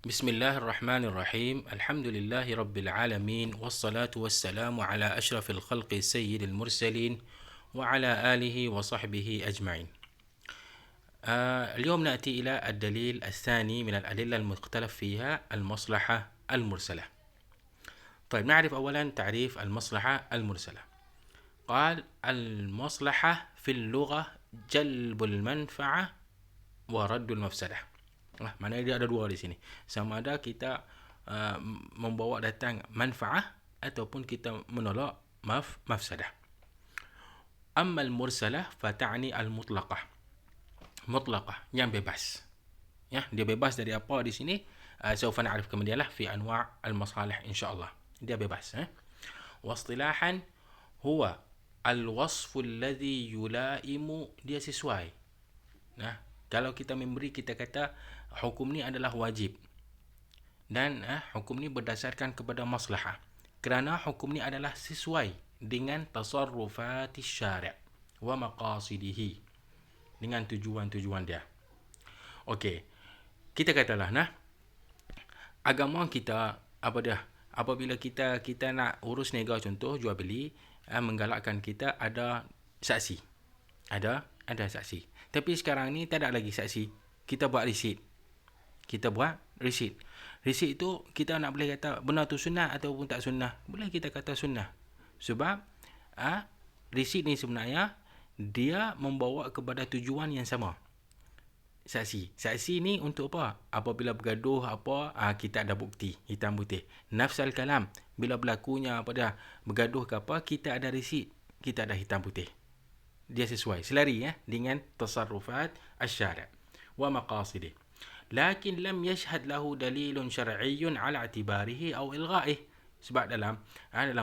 Bismillahirrahmanirrahim. Alhamdulillahi rabbil alamin wassalatu wassalamu ala asyrafil khalqi sayyidil mursalin wa ala alihi wa sahbihi ajma'in. اليوم نأتي إلى الدليل الثاني من الأدلة المختلف فيها المصلحة المرسلة. طيب نعرف أولا تعريف المصلحة المرسلة. قال المصلحة في اللغة جلب المنفعة ورد المفسدة. Maknanya dia ada dua di sini. Sama ada kita membawa datang manfaat ataupun kita menolak mafsadah. Amma al-mursalah fata'ni al-mutlaqah. Mutlaqah yang bebas. Ya, dia bebas dari apa di sini? Saufa na'rif kemudian lah fi anwa' al-masalih insyaallah. Dia bebas, Wastilahan huwa al-wasfu alladhi yulaimu, dia sesuai. Nah, kalau kita memberi, kita kata hukum ni adalah wajib. Dan hukum ni berdasarkan kepada maslahah. Kerana hukum ni adalah sesuai dengan tasarrufati syari' wa maqasidihi. Dengan tujuan-tujuan dia. Okey. Kita katalah agama kita apabila kita nak urus niaga, contoh jual beli, menggalakkan kita ada saksi. Ada saksi. Tapi sekarang ni tak ada lagi saksi. Kita buat resit. Resit itu kita nak boleh kata benar tu sunnah ataupun tak sunnah. Boleh kita kata sunnah. Sebab resit ni sebenarnya dia membawa kepada tujuan yang sama. Saksi ni untuk apa? Apabila bergaduh kita ada bukti, hitam putih. Nafsal kalam, bila berlakunya bergaduh ke apa, kita ada resit, kita ada hitam putih. Dia sesuai, selari dengan tasarrufat asy-syari' wa maqasidih. Lakin lam yashhad lahu dalilun syar'iyyun ala i'tibarihi aw ilgha'ih. Sebab dalam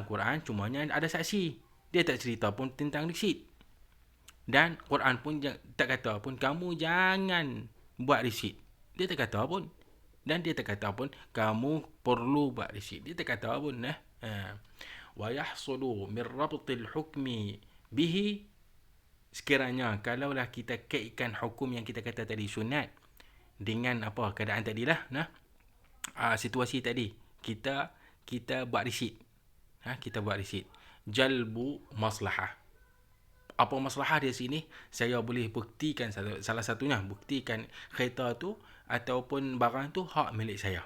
Quran cumanya ada saksi. Dia tak cerita pun tentang resit. Dan Quran pun tak kata pun kamu jangan buat resit. Dia tak kata pun. Dan dia tak kata pun kamu perlu buat resit. Dia tak kata pun. Wa yahsulu min rabtil hukmi bihi, sekiranya kalaulah kita kaitkan hukum yang kita kata tadi sunat dengan keadaan tadilah, situasi tadi kita buat resit. Kita buat resit. Jalbu maslahah. Apa maslahah di sini? Saya boleh buktikan salah satunya, buktikan kereta tu ataupun barang tu hak milik saya.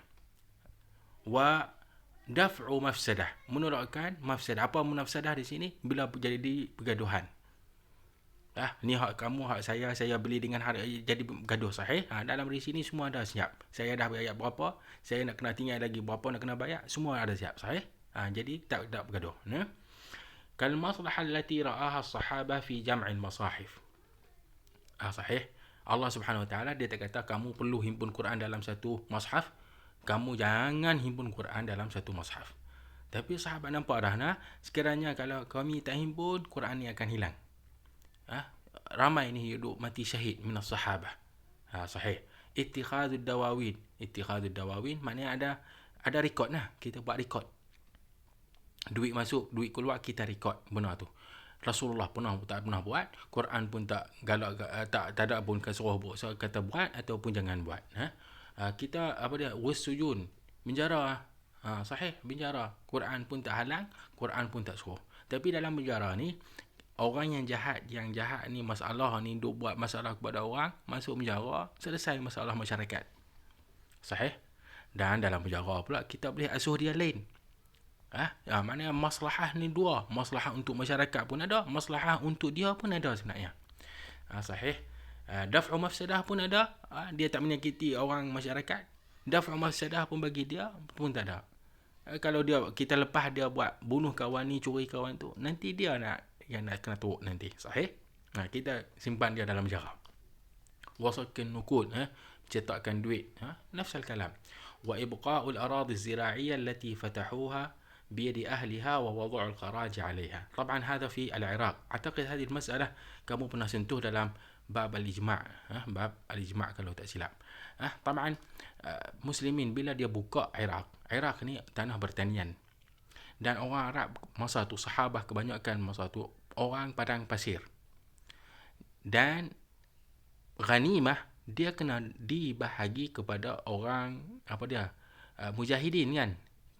Wa daf'u mafsadah, menolakkan mafsadah. Apa mafsadah di sini? Bila jadi pergaduhan. Ni hak kamu, hak saya beli dengan harga, jadi gaduh sahih. Dalam di sini semua ada siap. Saya dah bayar berapa, saya nak kena tinggal lagi berapa nak kena bayar, semua ada siap sahih. Jadi tak bergaduh. Kal maslahah allati ra'aha as-sahabah fi jam'il masahif. Sahih. Allah Subhanahu wa taala dia tak kata kamu perlu himpun Quran dalam satu mushaf, kamu jangan himpun Quran dalam satu mushaf. Tapi sahabat nampak dah sekiranya kalau kami tak himpun, Quran ni akan hilang. Ramai ni hidup mati syahid minas sahabah. Sahih. Ittikhadud dawawin maknanya ada rekod kita buat rekod. Duit masuk, duit keluar, kita rekod benar tu. Rasulullah tak pernah buat, Quran pun tak galak, tak ada pun suruh buat, kata buat ataupun jangan buat. Kita wasujun, penjara. Sahih, penjara. Quran pun tak halang, Quran pun tak suruh. Tapi dalam penjara ni, orang yang jahat ni, masalah ni, duk buat masalah kepada orang, masuk penjara, selesai masalah masyarakat. Sahih. Dan dalam penjara pula kita boleh asuh dia lain. Maknanya maslahah ni dua. Maslahah untuk masyarakat pun ada, maslahah untuk dia pun ada sebenarnya. Sahih. Daf'u mafsadah pun ada. Dia tak menyakiti orang masyarakat. Daf'u mafsadah pun bagi dia pun tak ada. Kalau kita lepas dia buat bunuh kawan ni, curi kawan tu, nanti dia nak kena teruk nanti. Sahih. Kita simpan dia dalam penjara. Wasakin nukud, cetakkan duit, nafsal kalam. Wa ibqa'ul aradhi az-zira'iyya allati fatahuha بيد أهلها ووضع الخراج عليها. طبعا هذا في العراق. أعتقد هذه المسألة kamu pernah sentuh dalam bab al-ijma', bab al-ijma' kalau tak silap. طبعا muslimin bila dia buka Iraq ni tanah pertanian. Dan orang Arab masa tu, sahabah kebanyakan masa tu orang padang pasir. Dan ghanimah dia kena dibahagi kepada orang mujahidin kan,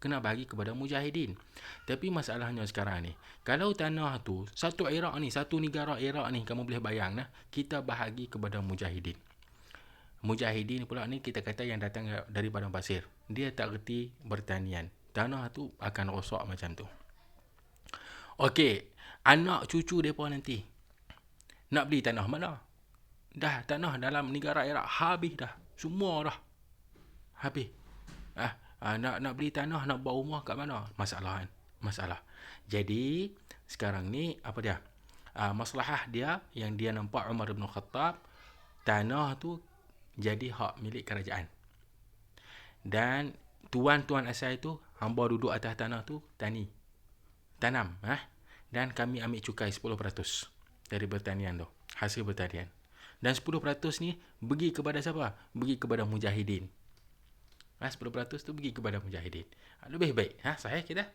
kena bagi kepada mujahidin. Tapi masalahnya sekarang ni, kalau tanah tu satu Iraq ni, satu negara Iraq ni, kamu boleh bayang lah, kita bahagi kepada mujahidin. Mujahidin pula ni kita kata yang datang dari padang pasir, dia tak reti bertanian, tanah tu akan rosak macam tu. Okey, anak cucu mereka nanti nak beli tanah mana? Dah tanah dalam negara Iraq habis dah, semua dah habis. Nak beli tanah, nak buat rumah kat mana? Masalah kan? Masalah. Jadi sekarang ni apa dia? Maslahah dia yang dia nampak Umar bin Khattab, tanah tu jadi hak milik kerajaan. Dan tuan-tuan asal itu, hamba duduk atas tanah tu, tanam. Dan kami ambil cukai 10% dari pertanian tu, hasil pertanian. Dan 10% ni pergi kepada siapa? Pergi kepada mujahidin. 10% tu pergi kepada mujahidin. Lebih baik. Sahih kita?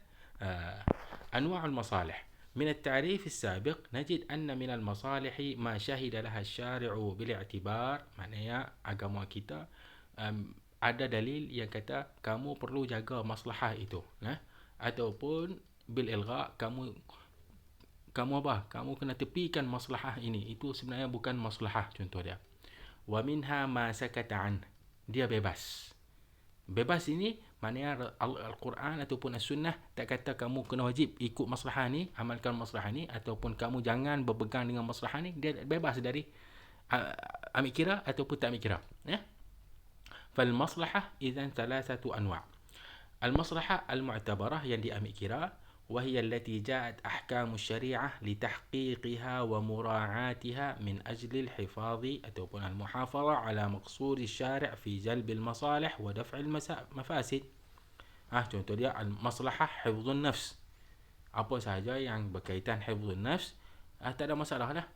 Anwa'ul masalih. من التعريف السابق نجد أن من المصالح ما شهد لها الشارع بالاعتبار. Maknanya agama kita ada dalil yang kata kamu perlu jaga maslahah itu, ataupun bil ilgha, kamu apa? Kamu kena tepikan maslahah ini. Itu sebenarnya bukan maslahah, contoh dia. Wa minha ma sakata an. Dia bebas. Bebas ini maknanya Al-Quran ataupun As-Sunnah tak kata kamu kena wajib ikut maslahah ni, amalkan maslahah ni, ataupun kamu jangan berpegang dengan maslahah ni. Dia bebas dari ambil kira ataupun tak ambil kira. Fal maslahah idzan thalathatu anwa'. Al-maslahah al-mu'tabarah yang diambil kira, وهي التي جاءت أحكام الشريعة لتحقيقها ومراعاتها من أجل الحفاظ ataupun المحافظة على مقصود الشارع في جلب المصالح ودفع المفاسد. Contoh dia al-maslahah hifdzun nafs. Apa sahaja yang berkaitan hifdzun nafs, tak ada masalah dah.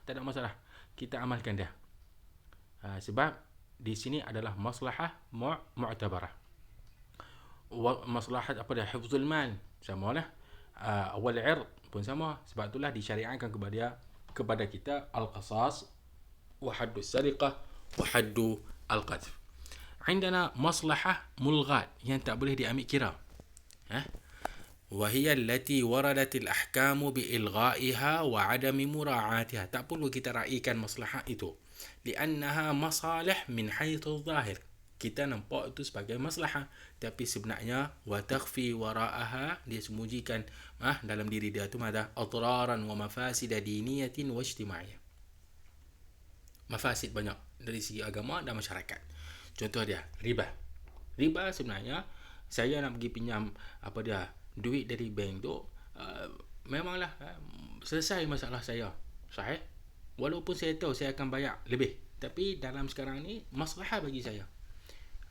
Tak ada masalah. Kita amalkan dia. Sebab di sini adalah maslahah mu'tabarah. Maslahat apa dia? Hifdzul mal. Sama lah. Awal 'ird pun sama. Sebab itulah disyariatkan kepada kita al-qasas wa haddu sariqah wa haddu al-qadf. عندنا مصلحة ملغاة yang tak boleh diambil kira. وهي التي وردت الأحكام بإلغائها وعدم مراعاتها. Tak perlu kita raikan maslahah itu. لأنها مصالح من حيث الظاهر. Kita nampak itu sebagai maslahah, tapi sebenarnya wa takhfi wara'aha, dia sembunyikan dalam diri dia tu ada adraran wa mafasid diniyatin wa ijtimaiyah. Mafasid banyak dari segi agama dan masyarakat. Contoh dia riba. Riba sebenarnya saya nak pergi pinjam duit dari bank tu, memanglah selesai masalah saya. Sahih. Walaupun saya tahu saya akan bayar lebih, tapi dalam sekarang ni maslahah bagi saya.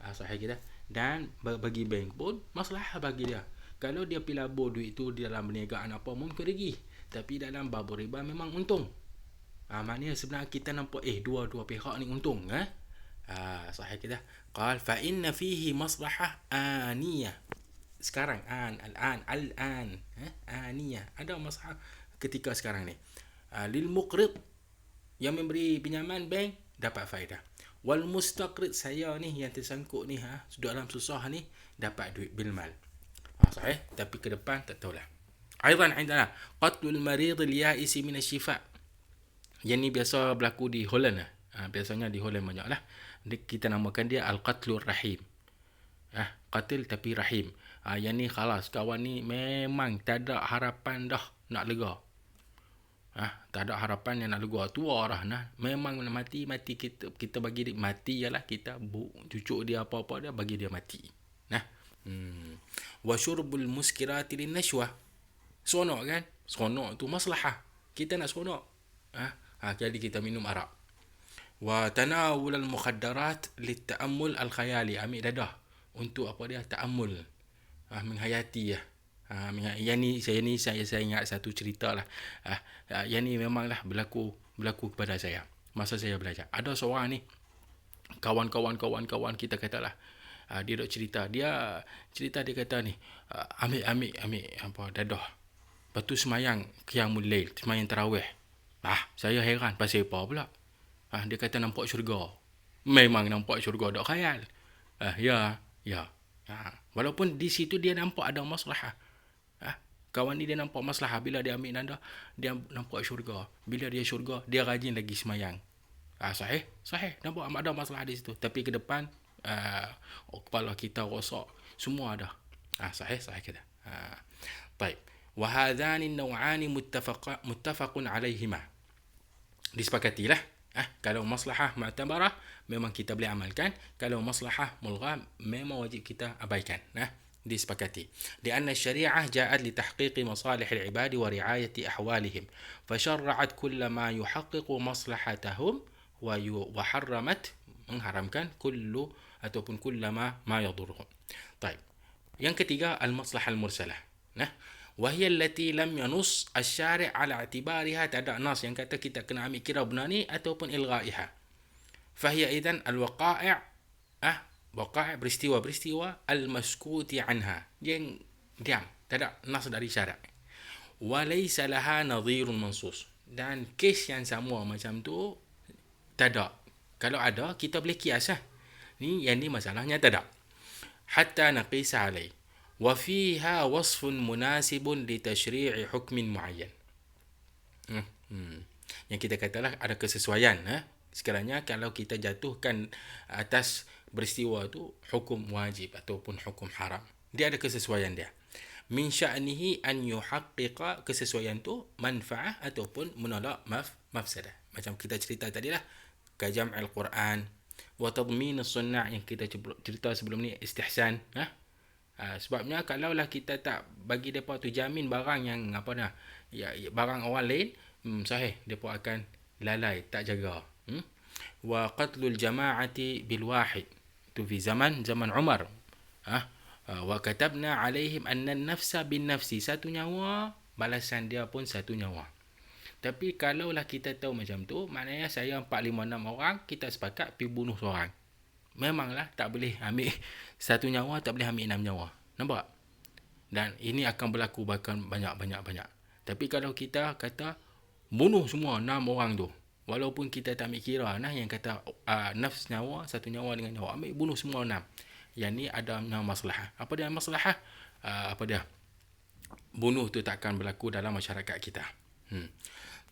Sahih kita. Dan bagi bank pun masalah bagi dia. Kalau dia pergi labur duit tu dalam perniagaan apa, mungkin rugi. Tapi dalam bab riba memang untung. Maknanya sebenarnya kita nampak dua-dua pihak ni untung. Sahih kita. Qal fa inna fihi maslahah aniyah. Sekarang al-an aniyah. Ada masalah ketika sekarang ni. Lil muqrid, yang memberi pinjaman bank dapat faedah. Wal mustaqrid, saya ni yang tersangkut ni dalam susah ni dapat duit bil mal. Sahih, tapi ke depan tak tahulah. Aidan indana qatlul marid al ya'is min asy-syifa. Yang ni biasa berlaku di Holland. Biasanya di Holland banyaklah. Kita namakan dia al-qatlur rahim. Qatil tapi rahim. Yang ni khalas, kawan ni memang tak ada harapan dah nak lega. Tak ada harapan yang nak lega, tua dah memang mati kita bagi dia mati, ialah kita cucuk dia apa-apa dia bagi dia mati. Wa syurbul muskirati lin nashwa. Seronok kan? Seronok tu maslahah. Kita nak seronok. Jadi kita minum arak. Wa tanawul al mukhaddarat lit ta'ammul al khayali. Ambil dadah untuk ta'ammul, menghayati. Yang ni saya ingat satu cerita lah. Yang ni memanglah berlaku kepada saya masa saya belajar. Ada seorang ni, kawan kita katalah, dia duk cerita. Dia kata ni, ambil dadah. Lepas tu semayang qiyamul lail, semayang tarawih. Saya heran pasal apa pula. Dia kata nampak syurga. Memang nampak syurga tak khayal. Ya. Walaupun di situ dia nampak ada masalah. Kawan ni dia nampak masalah bila dia ambil nanda, dia nampak syurga. Bila dia syurga, dia rajin lagi semayang. Sahih. Nampak ada masalah di situ. Tapi ke depan, kepala kita rosak. Semua ada. Sahih kita. Baik. Wahadhani naw'ani muttafaqun alaihima. Disepakatilah. Kalau maslahah mu'tabarah, memang kita boleh amalkan. Kalau maslahah mulghah, memang wajib kita abaikan. disepakati. لأن الشريعة جاءت لتحقيق مصالح العباد ورعاية أحوالهم فشرعت كل ما يحقق مصلحتهم وحرمت mengharamkan kullu ataupun kullama ma yadurruhum. Baik. Yang ketiga al-maslahah al-mursalah. وهي التي لم ينص الشارع على اعتبارها, tak ada nas yang kata kita kena ambil kira benda ni ataupun ilghaiha. فهي إذن الوقائع waqai' peristiwa-peristiwa al-maskuti anha, yang diam, tak ada nas dari syarak. Walaysa laha nadhirun mansus, dan kes yang sama macam tu tak ada. Kalau ada kita boleh kias yang ni masalahnya tak ada. Hatta naqis alai wa fiha wasfun munasibun li tashri'i hukmin muayyan. Yang kita katalah ada kesesuaian. Sekiranya kalau kita jatuhkan atas peristiwa tu hukum wajib ataupun hukum haram, dia ada kesesuaian dia. Min sya'nihi an yuhaqqiqa, kesesuaian tu manfaah ataupun menolak mafsadah. Macam kita cerita tadilah, ka jam'il Quran wa tadmin as-sunnah yang kita cerita sebelum ni, istihsan. Sebabnya kalaulah kita tak bagi depa tu jamin barang yang barang orang lain, sahih depa akan lalai, tak jaga. Wa qatlul jama'ati bil wahid, tu fi zaman Umar. Wa katabna alaihim anna an-nafsa bin nafsi, satu nyawa balasan dia pun satu nyawa. Tapi kalaulah kita tahu macam tu, maknanya saya 4, 5, 6 orang kita sepakat pergi bunuh seorang, memanglah tak boleh ambil satu nyawa, tak boleh ambil 6 nyawa. Nampak? Dan ini akan berlaku bahkan banyak. Tapi kalau kita kata bunuh semua 6 orang tu, walaupun kita tak ambil kira yang kata nafs nyawa, satu nyawa dengan nyawa, ambil bunuh semua 6. Yang ni ada masalah. Apa dia masalah? Bunuh tu takkan berlaku dalam masyarakat kita.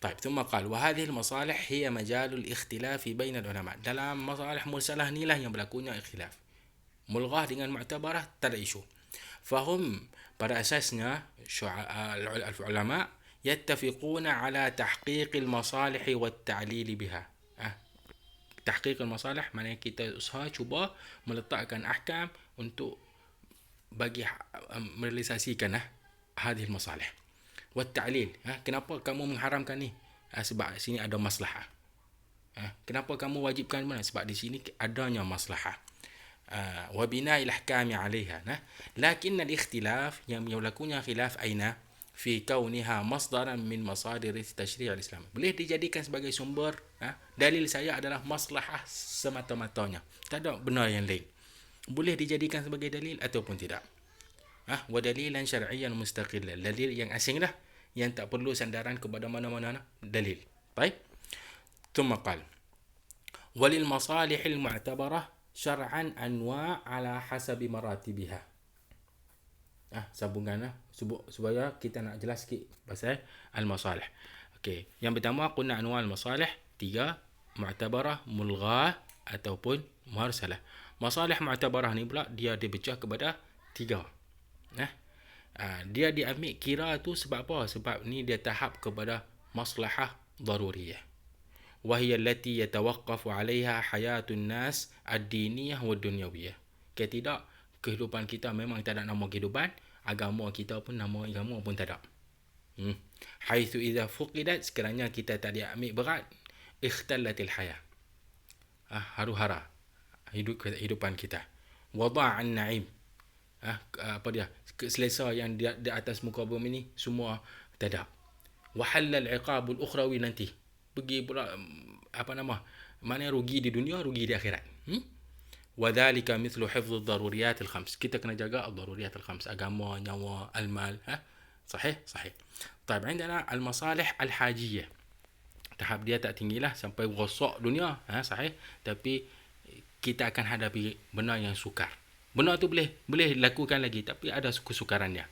طيب ثم قال وهذه المصالح هي مجال الاختلاف بين العلماء. Dalam masalah mursalah ni lah yang berlakunya ikhtilaf. Mulghah dengan mu'tabarah tak ada isu. Fahum, pada asasnya ulama يتفقون على تحقيق المصالح والتعليل بها. تحقيق المصالح maknanya kita usaha cuba meletakkan ahkam untuk bagi merealisasikan hadhihi masalih. والتعليل, kenapa kamu mengharamkan ni? Sebab sini ada maslahah. Kenapa kamu wajibkan mana? Sebab di sini adanya maslahah. وبناء الأحكام عليها. لكن الاختلاف yang berlakunya khilaf aina fi kauniha masdaran min masadir tashri' al-Islam. Boleh dijadikan sebagai sumber, dalil saya adalah maslahah semata-matanya, tak ada benar yang lain. Boleh dijadikan sebagai dalil ataupun tidak. Wa dalilan syar'iyyan mustaqillan, dalil yang asing lah, yang tak perlu sandaran kepada mana-mana dalil. Baik. Thumma qal walil masalihil mu'tabarah syar'an anwa' ala hasabi maratibiha. Sambungan supaya kita nak jelas sikit pasal al-masalih. Okey, yang pertama qulna anwa' al-masalih 3, mu'tabarah, mulghah ataupun mursalah. Masalih mu'tabarah ni pula dia dipecah kepada 3. Dia diambil kira tu sebab apa? Sebab ni dia tahap kepada maslahah daruriyah. وهي التي يتوقف عليها حياة الناس الدينية والدنيوية. Tidak, kehidupan kita memang tak ada nama kehidupan, agama kita pun nama agama pun tak ada. حيث إذا فقدت, sekiranya kita tak diambil berat, اختلت الحياة, haru-hara hidupan kita. وضاع النعيم, selesa yang di atas muka bumi ni semua tak ada. وحل العقاب الأخروي, nanti pergi pula mana rugi di dunia, rugi di akhirat. وذلك مثل حفظ الضروريات الخمس, kita kena jaga الضروريات الخمس, agama, nyawa, المال. صحيح. طيب عندنا المصالح الحاجية, tahap dia tak tinggilah sampai rosak dunia, sahih, tapi kita akan hadapi benda yang sukar. Benda tu boleh lakukan lagi, tapi ada kesukarannya.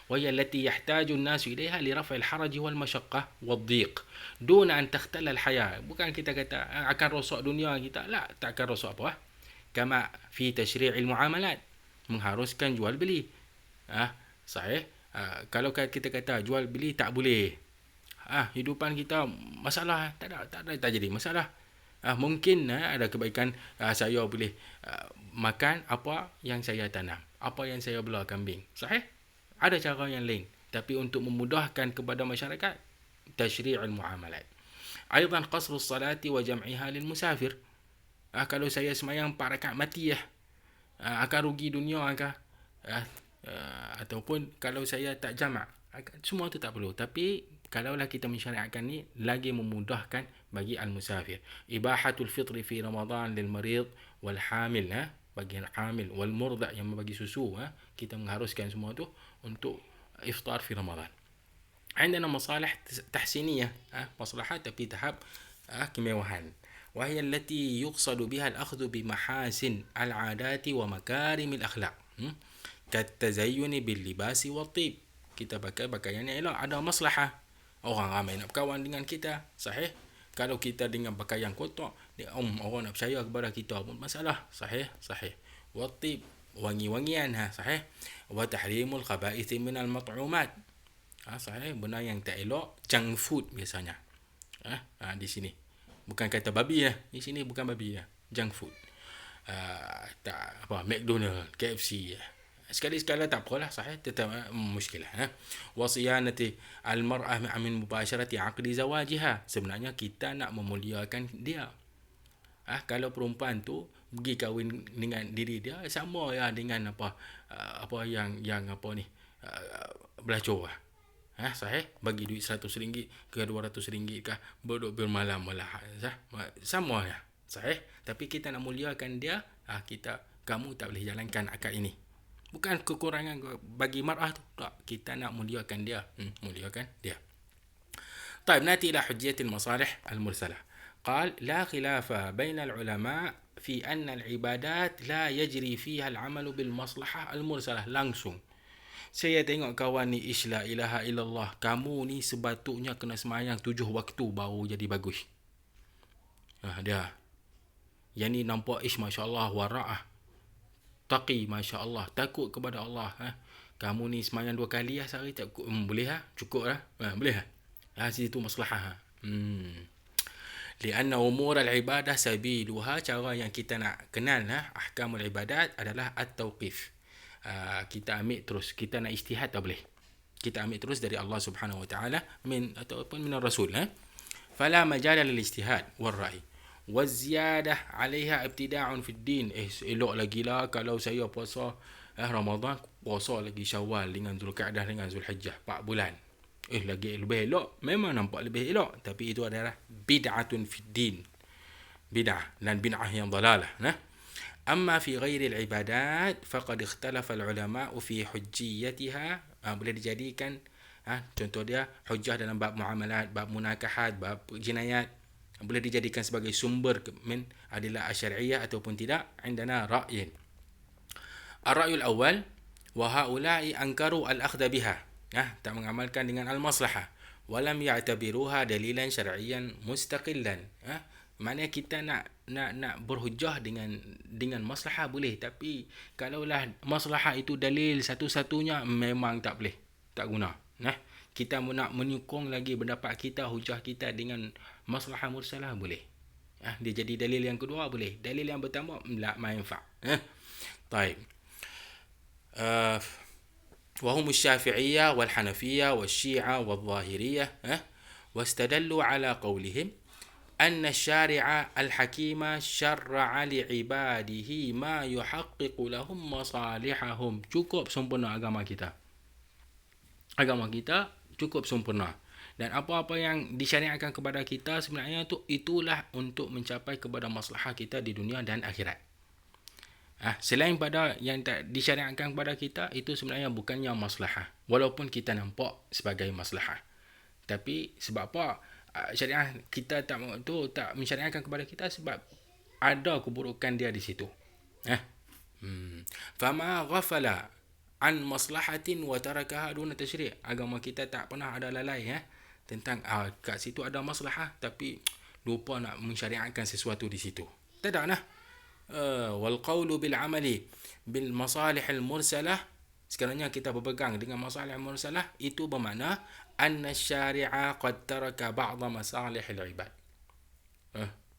Wa hiya allati yahtaju an-nas ilaiha li raf'i al-haraj wal masyaqqah wad dhiq dun an takhtala al-hayah. Bukan kita kata akan rosak dunia kita, tak akan rosak apa. Kama fi tashri' al-muamalat, mengharuskan jual beli. Sahih. Kalau kita kata jual beli tak boleh, hidupan kita masalah, tak jadi masalah. Mungkin ada kebaikan, saya boleh makan apa yang saya tanam, apa yang saya belah kambing. Sahih? Ada cara yang lain. Tapi untuk memudahkan kepada masyarakat, tashri'ul muamalat. Aidan qasru salati wa jam'iha lil musafir. Kalau saya semayang 4 rakaat mati akan rugi dunia ke? Ataupun kalau saya tak jamak, semua tu tak perlu. Tapi kalaulah kita mensyariatkan ni, lagi memudahkan bagi al-musafir. Ibahatul fitri fi Ramadan lil marid wal hamil, bagi al-hamil wal murda yang membagi susu, kita mengharuskan semua tu untuk iftar fi Ramadan. عندنا مصالح تحسينية، مصلحات tapi tahap kemewahan. وهي التي يقصد بها الأخذ بمحاسن العادات ومكارم الأخلاق كالتزين باللباس والطيب. Kita pakai pakaian yang elok, ada maslahah. Orang ramai nak berkawan dengan kita. Sahih. Kalau kita dengan pakaian kotor, orang nak percaya kepada kita pun masalah. Sahih. Wattib, wangi-wangian. Sahih. Wa tahrimul khaba'ith minal mat'umat. Sahih. Benda yang tak elok, junk food biasanya. Di sini. Bukan kata babi di sini bukan babi junk food. McDonald, KFC. Sekali-sekala tak apalah, sahih, tetap muskilah. Wasiyanati al-mar'ah min mubasharati 'aqdi zawajiha. Sebenarnya kita nak memuliakan dia. Kalau perempuan tu pergi kahwin dengan diri dia, sama dengan apa yang belacur. Sahih, bagi duit RM100 ke RM200 kah, bermalam malah. Sama sahih. Tapi kita nak muliakan dia, kamu tak boleh jalankan akad ini. Bukan kekurangan bagi mar'ah tu. Tak, kita nak muliakan dia. Muliakan dia. طيب نأتي إلى حجية المصالح المرسلة. قال لا خلاف بين العلماء في أن العبادات لا يجري فيها العمل بالمصلحة المرسلة. Langsung saya tengok kawan ni, la ilaha illallah, kamu ni sepatutnya kena semayang 7 waktu baru jadi bagus. Dia yang ni nampak masya-Allah wara'ah, taqi, masya-Allah, takut kepada Allah. Kamu ni semayang 2 kali sehari tak boleh cukup boleh situ maslahah. Lianna umur al-ibadah sabiluha, cara yang kita nak kenal ahkamul ibadat adalah at-tauqif. Kita ambil terus, kita nak ijtihad tak boleh. Kita ambil terus dari Allah Subhanahu wa taala ataupun min ar-rasul. Fala majala lil ijtihad wal ra'i. Waziyadah 'alaiha ibtida'un fi din. Elok lagi lah kalau saya puasa Ramadan, puasa lagi Syawal dengan Zulqa'dah dengan Zulhijjah 4 bulan. Lagi lebih elok, memang nampak lebih elok, tapi itu adalah bid'atun fi din. Bid'ah dan bid'ah yang dalalah. Amma fi ghairi al-ibadat faqad ikhtalafa al-ulama fi hujjiyatiha. Boleh dijadikan contoh dia hujjah dalam bab muamalat, bab munakahat, bab jinayat, boleh dijadikan sebagai sumber min adillah asy-syar'iyyah ataupun tidak. Indana ra'yin. Ar-ra'yul awwal wa haula'i ankaru al-akhdha biha. Tak mengamalkan dengan al-maslahah. Walam ya'tabiruha dalilan syar'iyyan mustaqillan. Maknanya kita nak berhujjah dengan maslahah boleh, tapi kalaulah maslahah itu dalil satu-satunya, memang tak boleh, tak guna. Kita nak menyokong lagi pendapat kita, hujah kita dengan maslahah mursalah boleh. Dia jadi dalil yang kedua boleh. Dalil yang pertama la manfa'. Baik. وهم الشافعية والحنفية والشيعة والظاهرية واستدلوا على قولهم أن الشارع الحكيم شرع لعباده ما يحقق لهم مصالحهم. Cukup sempurna agama kita. Agama kita cukup sempurna. Dan apa-apa yang disyariatkan kepada kita sebenarnya itulah untuk mencapai kepada maslahah kita di dunia dan akhirat. Selain pada yang tak disyariatkan kepada kita, itu sebenarnya bukannya maslahah, walaupun kita nampak sebagai maslahah. Tapi sebab apa syariat kita tak mensyariatkan kepada kita? Sebab ada keburukan dia di situ. Fama ghafala an maslahatin wa tarakaha duna tasyri'. Agama kita tak pernah ada lalai tentang kat situ ada maslahah tapi lupa nak mensyariatkan sesuatu di situ. Tak ada nah. Wal qawlu bil amali bil masalih al mursalah, sekiranya kita berpegang dengan masalih al mursalah, itu bermakna anna syari'a qad taraka ba'd masalih al ibad.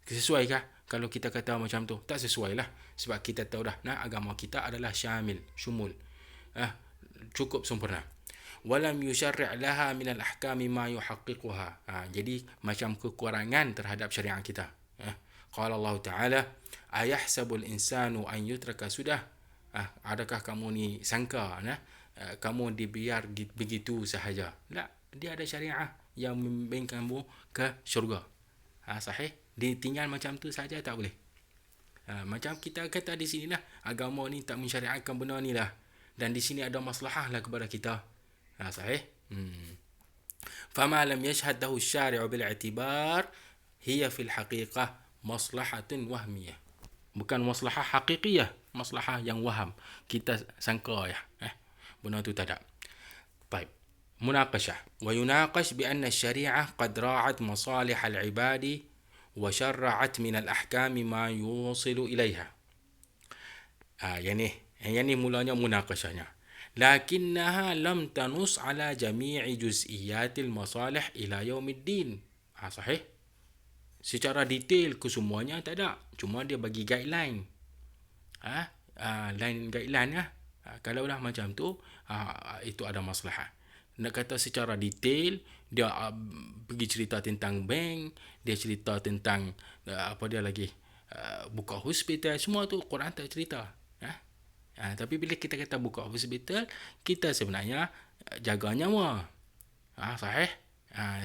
Sesuaikah kalau kita kata macam tu? Tak sesuai lah. Sebab kita tahu dah, agama kita adalah syamil, syumul, cukup sempurna. Walam yusyarri' laha min al-ahkami ma yuhaqqiquha. Jadi macam kekurangan terhadap syariat kita. Qala Allah Ta'ala, ayahsabul insanu an yutraka sudah. Adakah kamu ni sangka kamu dibiar begitu sahaja? Tak, dia ada syariat yang membimbing kamu ke syurga. Sahih? Ditinggal macam tu saja tak boleh. Macam kita kata di sini lah, agama ni tak mensyariatkan benda ni lah, dan di sini ada maslahah lah kepada kita. Sahih? Fama lam yashhad lahu syari'u bil i'tibar hiya fil haqiqah maslahatun wahmiyah. Bukan maslahah haqiqiyah, maslahah yang waham. Kita sangka benda tu tak ada. Baik. مناقشة ويناقش بأن الشريعة قد راعت مصالح العباد وشرعت من الأحكام ما يوصل إليها. يعني mulanya munaqashahnya. لكنها لم تنص على جميع جزئيات المصالح إلى يوم الدين. صحيح؟ Secara detail kesemuanya tak ada. Cuma dia bagi guideline. Guideline kalaulah macam tu, itu ada maslahah. Nak kata secara detail, dia pergi cerita tentang bank, dia cerita tentang apa dia lagi, buka hospital, semua tu Quran tak cerita. Tapi bila kita kata buka hospital, kita sebenarnya jaga nyawa. Sahih?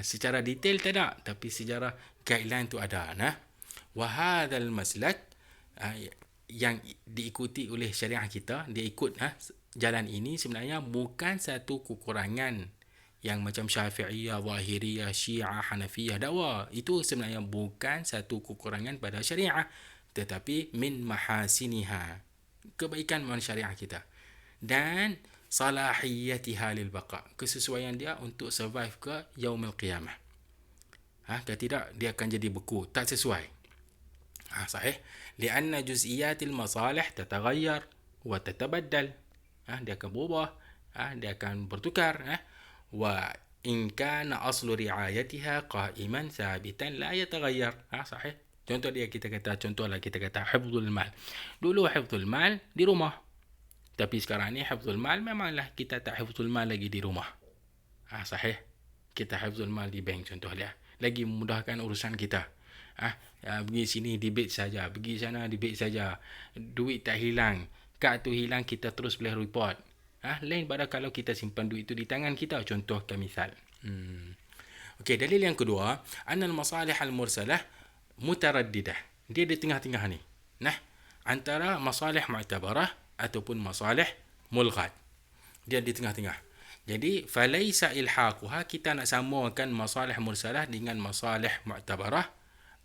Secara detail tak ada, tapi secara guideline tu ada. Wa hadzal maslak yang diikuti oleh syariah kita, dia ikut jalan ini sebenarnya bukan satu kekurangan yang macam Syafi'iyah, Zahiriyah, Syiah, Hanafiyah dakwa. Itu sebenarnya bukan satu kekurangan pada syariah, tetapi min mahasiniha, kebaikan syariah kita, dan salahiyatiha lil baqa, kesesuaian dia untuk survive ke yaumil qiyamah. Kalau tidak, dia akan jadi beku, tak sesuai. Sahih? Lianna juz'iyatil masalih tataghayyar wa tatabaddal. Dia akan berubah, dia akan bertukar. Wa in kana aslu ri'ayatiha qa'iman thabitan la yataghayyar. Sahih? Contohlah kita kata hifzul mal. Dulu hifzul mal di rumah. Tapi sekarang ni hifzul mal memanglah kita tak hifzul mal lagi di rumah. Sahih? Kita hifzul mal di bank contohnya. Lagi memudahkan urusan kita. Pergi sini debit saja, pergi sana debit saja. Duit tak hilang. Kad tu hilang, kita terus boleh report. Lain pada kalau kita simpan duit itu di tangan kita. Contohkan misal. Okey, dalil yang kedua, annal masalih al-mursalah mutaraddidah. Dia di tengah-tengah ni. Antara masalih mu'tabarah ataupun masalih mulghat. Dia di tengah-tengah. Jadi, falaysa ilhaquha, kita nak samakan masalih mursalah dengan masalih mu'tabarah,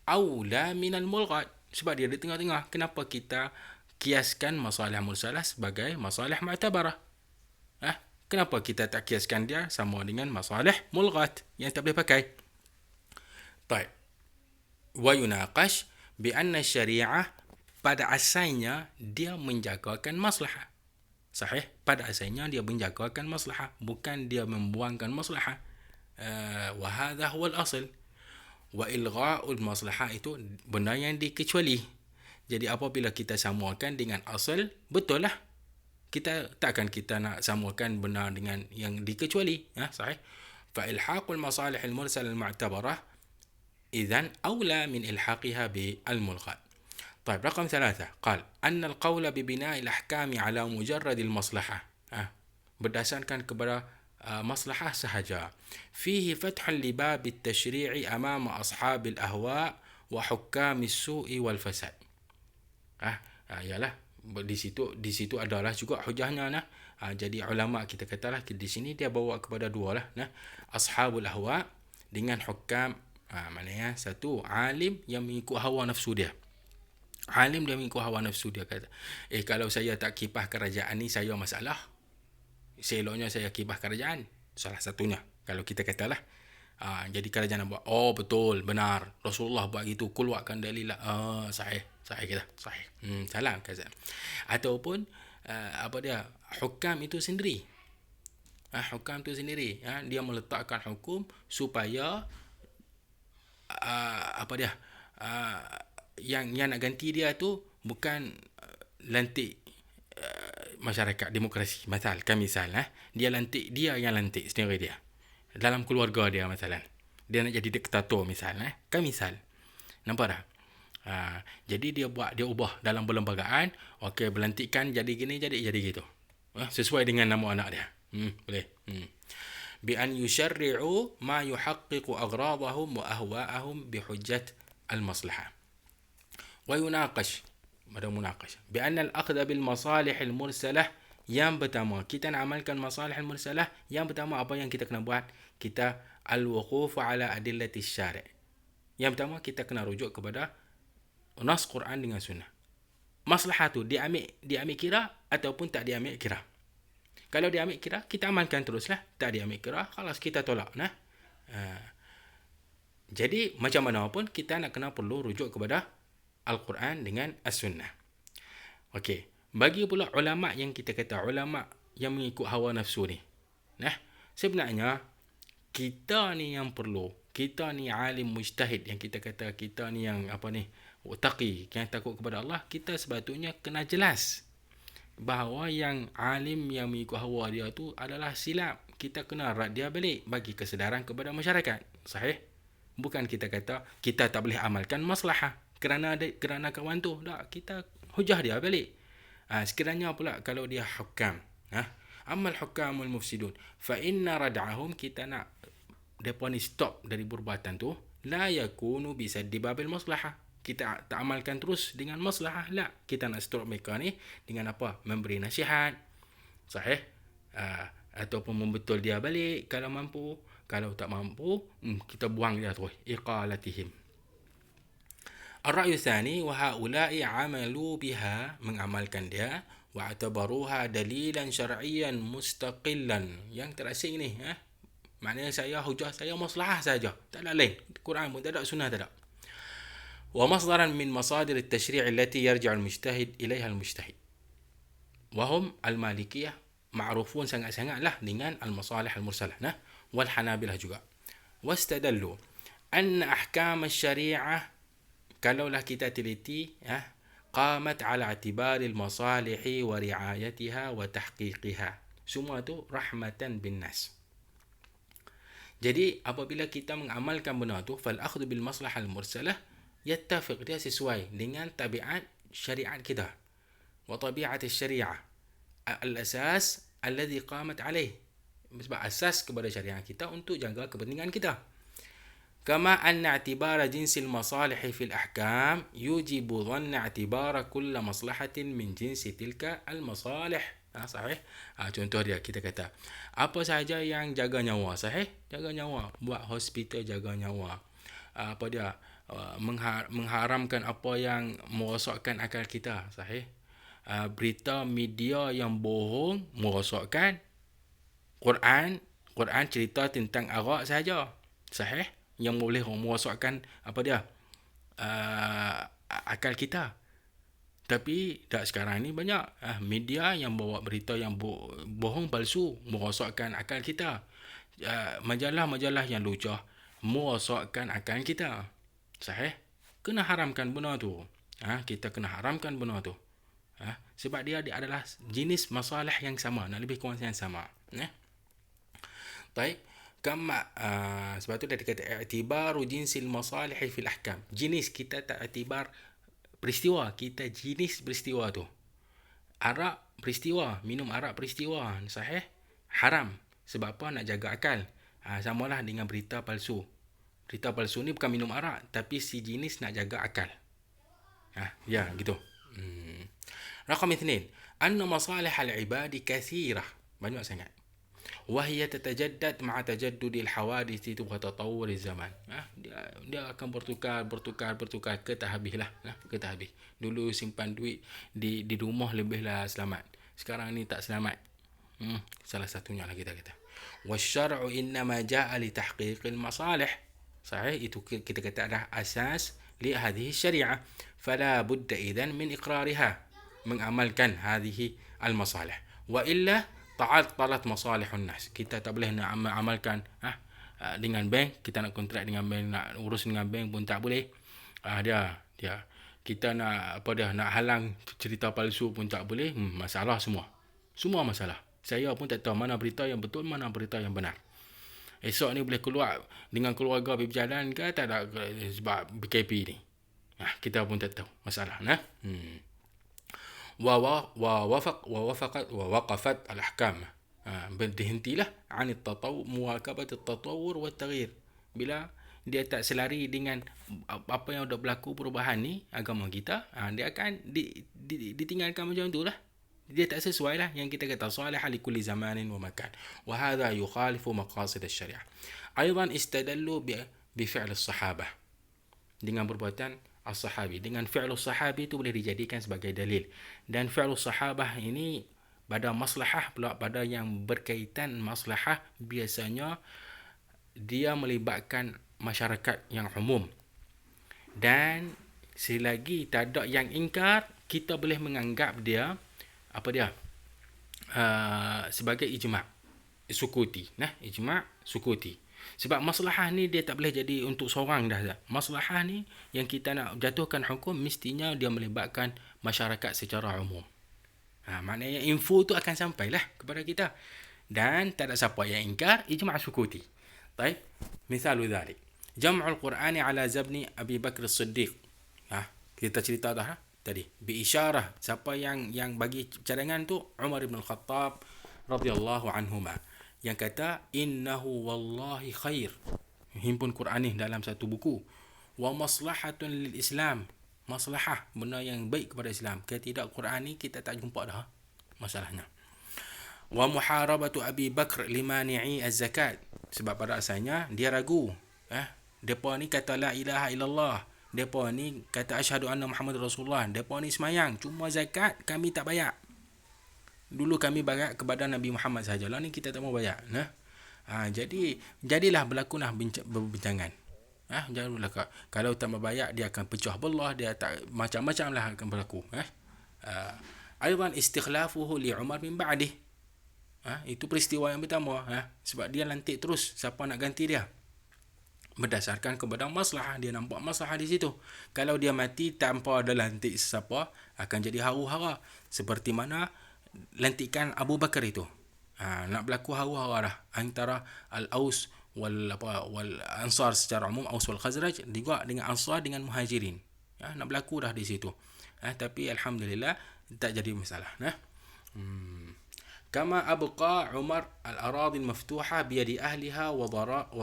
aula minal mulghat. Sebab dia di tengah-tengah. Kenapa kita kiaskan masalah mursalah sebagai masalah mu'tabarah? Kenapa kita tak kiaskan dia sama dengan masalah mulghat yang tak boleh pakai? Baik. Wa yunaqash bi anna syariah pada asalnya dia menjagakan maslahah. Sahih? Pada asalnya dia menjagakan maslahah, bukan dia membuangkan maslahah. Wa hadha huwa al-asl. Wa ilgha'ul maslahah itu benda yang dikecuali. Jadi apabila kita samakan dengan asal, betul lah. Takkan kita nak samakan benar dengan yang dikecuali. Sahih? Fa ilhaqul masalih al-mursal al-mu'tabarah idzan aula min ilhaqiha bil mulghat. طيب رقم 3 قال أن القول ببناء الأحكام على مجرد المصلحة berdasarkan kepada maslahah sahaja. فيه فتح لباب التشريع أمام أصحاب الأهواء وحكام السوء والفساد. Yalah, di situ adalah juga hujahnya. Jadi ulama kita katalah di sini dia bawa kepada dua lah. Ashabul ahwa dengan hukam. Maknanya satu alim yang mengikut hawa nafsu dia. Alim dia mengikut hawa nafsu, dia kata, kalau saya tak kipah kerajaan ni, saya masalah. Seloknya saya kipah kerajaan. Salah satunya. Kalau kita katalah, jadi kerajaan buat, betul, benar, Rasulullah buat gitu, keluarkan dalil lah. Sahih kita. Sahih. Salah kata. Ataupun, hukam itu sendiri. Hukam itu sendiri. Dia meletakkan hukum supaya, yang nak ganti dia tu bukan lantik masyarakat demokrasi. Misal dia lantik, dia yang lantik sendiri dia. Dalam keluarga dia masalah. Dia nak jadi diktator misal. Misal. Nampak tak? Jadi dia ubah dalam perlembagaan. Okey, berlantikan jadi gini, jadi gitu. Sesuai dengan nama anak dia. Boleh. Bi an yusyarri'u ma yuhaqqiqu agradahum wa ahwa'ahum bihujjat al-maslahah. Wa yunaqash. Ada munaqash. Bi anna al-akhdha bil masalih al-mursalah. Yang pertama, kita nak amalkan masalih al-mursalah. Yang pertama, apa yang kita kena buat? Kita al-wuquf ala adillati syari'. Yang pertama, kita kena rujuk kepada nas Quran dengan sunnah. Maslahah tu diambil kira ataupun tak diambil kira. Kalau diambil kira, kita amalkan teruslah. Tak diambil kira, khalas kita tolak. Jadi, macam mana pun, kita nak kena perlu rujuk kepada Al-Quran dengan As-Sunnah. Okey. Bagi pula ulama' yang kita kata, ulama' yang mengikut hawa nafsu ni. Sebenarnya, kita ni yang perlu. Kita ni alim mujtahid, yang kita kata kita ni yang taqi, yang takut kepada Allah. Kita sepatutnya kena jelas bahawa yang alim yang mengikut hawa dia tu adalah silap. Kita kena rad dia balik, bagi kesedaran kepada masyarakat. Sahih? Bukan kita kata kita tak boleh amalkan maslahah kerana kawan tu. Tak, kita hujah dia balik. Sekiranya pula kalau dia hukam, amal hukamul mufsidun, fa inna rad'ahum, kita nak depa ni stop dari perbuatan tu, la yakunu bisaddi babil maslahah. Kita tak amalkan terus dengan maslahah. La, kita nak stop mereka ni dengan apa? Memberi nasihat. Sahih? Ataupun membetul dia balik kalau mampu. Kalau tak mampu, kita buang dia terus. Iqalatihim. Ar-ra'yu tsani, wa haula'i 'amalu biha, mengamalkan dia, wa atabaruha dalilan syar'iyyan mustaqillan. Yang terasing ni, maknanya hujah saya maslahah saja, tak ada lain. Quran pun tak ada, sunnah tak ada. ومصدرا من مصادر التشريع التي يرجع المجتهد إليها المجتهد وهم المالكية معروفون sangat-sangat lah dengan المصالح المرسلة والحنابلة juga. واستدلوا أن أحكام الشريعة kalaulah kita teliti قامت على اعتبار المصالح ورعايتها وتحقيقها. Semua tu rahmatan bin nas. Jadi apabila kita mengamalkan benda tu, fal akhdhu bil maslahah al mursalah yattafiq, dia sesuai dengan tabiat syariat kita. Wa tabiat syariah al-asas alladhi qamat alaih. Sebab asas kepada syariat kita untuk jaga kepentingan kita. Kama anna i'tibara jinsil masalih fil ahkam yujibu dhanna i'tibara kull maslahatin min jinsi tilka al-masalih. Sahih? Contoh dia, kita kata apa sahaja yang jaga nyawa, sahih? Jaga nyawa, buat hospital jaga nyawa. Mengharamkan apa yang merosakkan akal kita, sahih? Berita media yang bohong merosakkan. Quran cerita tentang arak saja, sahih? Yang boleh merosakkan akal kita. Tapi tak, sekarang ni banyak media yang bawa berita yang bohong, palsu, merosakkan akal kita. Majalah-majalah yang lucah merosakkan akal kita. Sahih? Kena haramkan benda tu. Kita kena haramkan benda tu. Sebab dia adalah jenis masalah yang sama, nak lebih kurang yang sama. Baik. Sebab tu dia kata i'tibaru jinsil masalih fil ahkam. Jenis, kita tak i'tibar peristiwa, kita jenis peristiwa tu. Arak peristiwa, minum arak peristiwa, sahih? Haram. Sebab apa? Nak jaga akal. Samalah dengan berita palsu. Berita palsu ni bukan minum arak, tapi si jenis nak jaga akal. Ya, gitu. Raqam 2. Anna masalih al-ibadi kathirah. Banyak sangat. وهي تتجدد مع تجدد الحوادث وتطور الزمان. Dia akan bertukar ke tak habis lah, ke tak habis. Dulu simpan duit di rumah lebihlah selamat, sekarang ni tak selamat. Salah satunya lah kita kata. Wasyar'u innama ja'a li tahqiqil masalih. Sahih, itu kita kata adalah asas li hadhihi syariah. Fala budda idzan min iqrariha, mengamalkan hadhihi al-masalih. Wa illa ta'attalat masalihun nas. Kita tak boleh nak amalkan dengan bank, kita nak kontrak dengan bank, nak urus dengan bank pun tak boleh. Dia kita nak nak halang cerita palsu pun tak boleh. Masalah semua masalah. Saya pun tak tahu mana berita yang betul, mana berita yang benar. Esok ni boleh keluar dengan keluarga pergi berjalan ke tak ada sebab BKP ni. Kita pun tak tahu masalah. ووقفت الأحكام berhentilah عن مواكبة التطور والتغيير. Bila dia tak selari dengan apa yang dah berlaku perubahan ni agama kita, dia akan ditinggalkan macam tu lah. Dia tak sesuai lah yang kita kata salih likulli zamanin wa makan. وهذا يخالف مقاصد الشريعة. أيضا استدلوا بفعل الصحابة, dengan perbuatan as-sahabi. Dengan fi'lus sahabi itu boleh dijadikan sebagai dalil. Dan fi'lus sahabah ini pada maslahah pula, pada yang berkaitan maslahah, biasanya dia melibatkan masyarakat yang umum. Dan selagi tak ada yang ingkar, kita boleh menganggap dia sebagai ijma' sukuti. Ijma' sukuti. Sebab maslahah ni dia tak boleh jadi untuk seorang dah. Maslahah ni yang kita nak jatuhkan hukum mestinya dia melibatkan masyarakat secara umum. Maknanya info tu akan sampailah kepada kita. Dan tak ada siapa yang ingkar, ijma' sukuti. Baik, misalul dhalik. Jam'ul Qur'ani ala zabni Abi Bakr as-Siddiq. Kita cerita dah tadi. Bi isyarah, siapa yang bagi cadangan tu Umar ibn al-Khattab radhiyallahu anhuma, yang kata innahu wallahi khair. Himpun Quran ni dalam satu buku. Wa maslahatun lil Islam. Maslahah, benda yang baik kepada Islam. Kalau tidak Quran ni kita tak jumpa dah masalahnya. Wa muharabatu Abi Bakr limani'i az-zakat. Sebab pada asalnya dia ragu. Depa ni kata la ilaha illallah. Depa ni kata asyhadu anna Muhammad Rasulullah. Depa ni semayang, cuma zakat kami tak bayar. Dulu kami bayar kepada Nabi Muhammad saja. Lah ni kita tak mau bayar. Jadilah berlakulah berbincangan. Janganlah kalau tak mau bayar dia akan pecah belah, dia tak macam-macam lah akan berlaku. Aidan istikhlafuhu li Umar bin ba'dih. Itu peristiwa yang pertama. Sebab dia lantik terus siapa nak ganti dia. Berdasarkan kepada maslahah, dia nampak maslahah di situ. Kalau dia mati tanpa ada lantik sesiapa, akan jadi huru-hara. Seperti mana lantikan Abu Bakar itu. Nak berlaku huru-hara dah antara Al-Aus wal Ansar secara umum, Aus wal Khazraj, juga dengan Ansar dengan Muhajirin. Nak berlaku dah di situ. Tapi alhamdulillah tak jadi masalah. Kama abqa Umar al-aradhi al-maftuha biyadi ahliha wa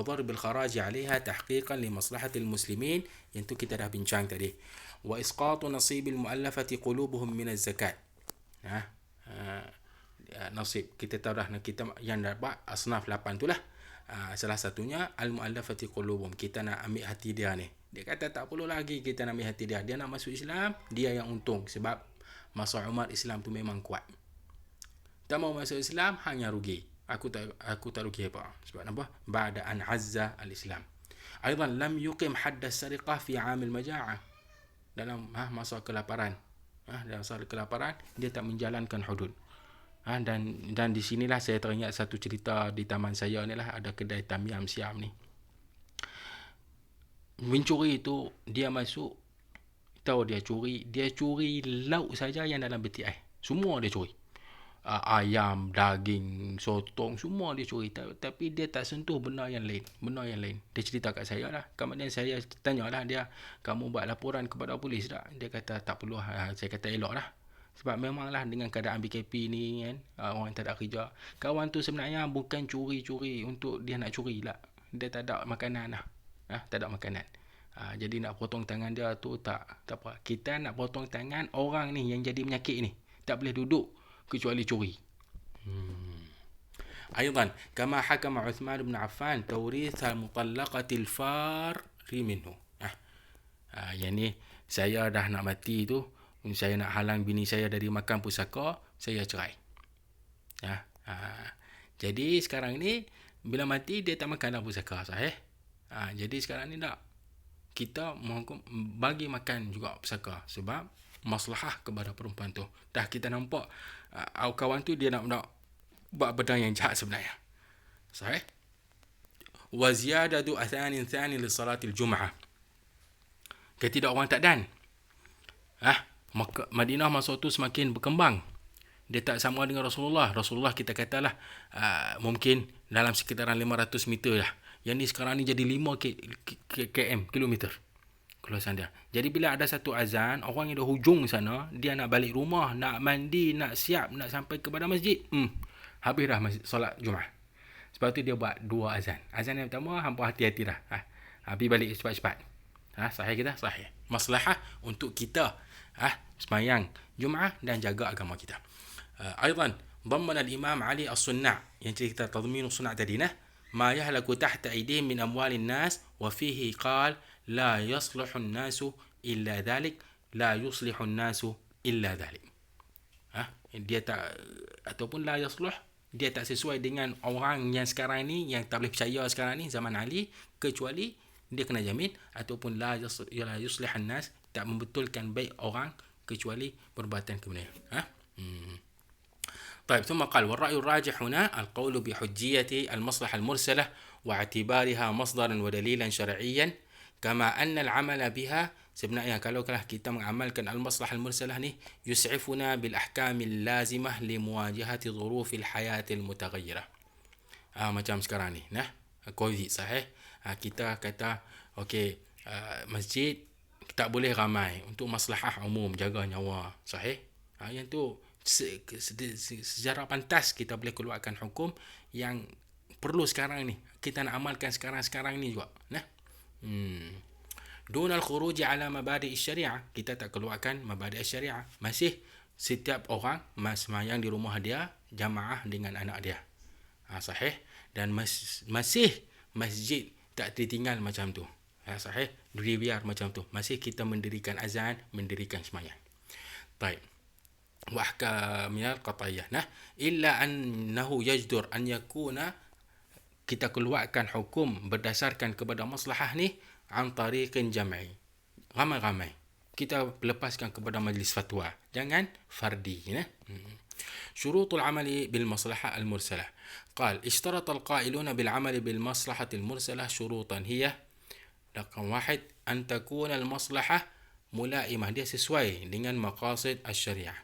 darb al-kharaj 'alayha tahqiqan li maslahati al-muslimin, yang tu kita dah bincang tadi. Wa isqatu nasib al-mu'allafati qulubuhum min az-zakat. Nasib kita tahu dah, kita yang dapat asnaf 8 tu lah. Salah satunya al-mu'allafati qulubuhum, kita nak ambil hati dia ni. Dia kata tak perlu lagi kita nak ambil hati dia. Dia nak masuk Islam, dia yang untung. Sebab masa Umar Islam tu memang kuat. Tak mau masuk Islam hanya rugi. Aku tak rugi apa? Sebab apa? Ba'da an azza al-Islam. Aidan lam yuqim hadd as-sariqah fi 'am al-maja'ah. Dalam masa kelaparan. Dalam masa kelaparan dia tak menjalankan hudud. Dan di sinilah saya teringat satu cerita di taman saya ni lah, ada kedai Tamyam Siam ni. Mencuri itu dia masuk, tahu dia curi lauk saja yang dalam peti air. Semua dia curi. Ayam, daging, sotong, semua dia curi. Tapi dia tak sentuh benda yang lain. Dia cerita kat saya lah. Kemudian saya tanya lah dia, kamu buat laporan kepada polis tak? Dia kata tak perlu. Saya kata elok lah. Sebab memanglah dengan keadaan BKP ni kan, orang tak ada kerja. Kawan tu sebenarnya bukan curi-curi untuk dia nak curi lah. Dia tak ada makanan lah. Tak ada makanan. Jadi nak potong tangan dia tu tak apa. Kita nak potong tangan orang ni yang jadi penyakit ni. Tak boleh duduk kecuali curi. أيضا كما حكم عثمان بن عفان توريث المطلقة الفار منه. يعني saya dah nak mati tu, saya nak halang bini saya dari makan pusaka, saya cerai. Jadi sekarang ni bila mati dia tak makan dah pusaka, sahih? Jadi sekarang ni tak, kita bagi makan juga pusaka sebab maslahah kepada perempuan tu. Dah kita nampak kawan tu dia nak buat benda yang jahat sebenarnya. Sahih? Wa ziyadatu athanin thani li salatil jum'ah. Tidak orang tak dan. Madinah masa tu semakin berkembang. Dia tak sama dengan Rasulullah. Rasulullah kita katalah mungkin dalam sekitaran 500 meter lah. Yang ni sekarang ni jadi 5 km, kilometer. Keluasan dia. Jadi bila ada satu azan, orang yang di hujung sana, dia nak balik rumah, nak mandi, nak siap, nak sampai kepada masjid. Habis dah solat Jumaat. Sebab tu dia buat 2 azan. Azan yang pertama, hampa hati-hati dah. Habis balik cepat-cepat. Sahih kita? Sahih. Maslahah untuk kita semayang Jumaat dan jaga agama kita. أيضا ضمن الإمام علي الصناع yang kita تضمين الصناع tadi ما يهلك تحت أيديهم من أموال الناس وفيه قال لا يصلح الناس إلا ذلك لا يصلح الناس إلا ذلك. Dia tak, ataupun la yasluh, dia tak sesuai dengan orang yang sekarang ni, yang tak boleh percaya sekarang ni zaman Ali, kecuali dia kena jamin, ataupun la yuslih an-nas, tak membetulkan baik orang kecuali perbuatan kebenaran. طيب ثم قال والرأي الراجح هنا القول بحجية المصلحة المرسلة واعتبارها مصدرا ودليلا شرعيا كما أن العمل بها sebenarnya kalau kita mengamalkan al-maslahah al-mursalah ni yus'ifuna bil ahkam al-lazimah li muwajahati dhuruf al-hayat al-mutaghayyirah. Macam sekarang ni COVID, sahih? Kita kata okey, masjid tak boleh ramai untuk maslahah umum, jaga nyawa, sahih? Yang tu secara pantas kita boleh keluarkan hukum yang perlu sekarang ni, kita nak amalkan sekarang ni juga. Dun al-khuruj ala mabadi' syariah, kita tak keluarkan mabadi' syariah. Masih setiap orang sembahyang di rumah dia jamaah dengan anak dia, sahih? Dan masih masjid tak ditinggal macam tu, sahih? Biar macam tu, masih kita mendirikan azan, mendirikan sembahyang. Baik. وأحكام القطعية إلا أنه يجدر أن يكون kita keluarkan hukum berdasarkan kepada maslahah ni an tariqin jam'i, ramai-ramai kita lepaskan kepada majlis fatwa, jangan fardi. شروط العمل بالمصلحة المرسلة قال اشترط القائلون بالعمل بالمصلحة المرسلة شروطا هي رقم 1 أن تكون المصلحة ملائمة, dia sesuai dengan maqasid al-syariah.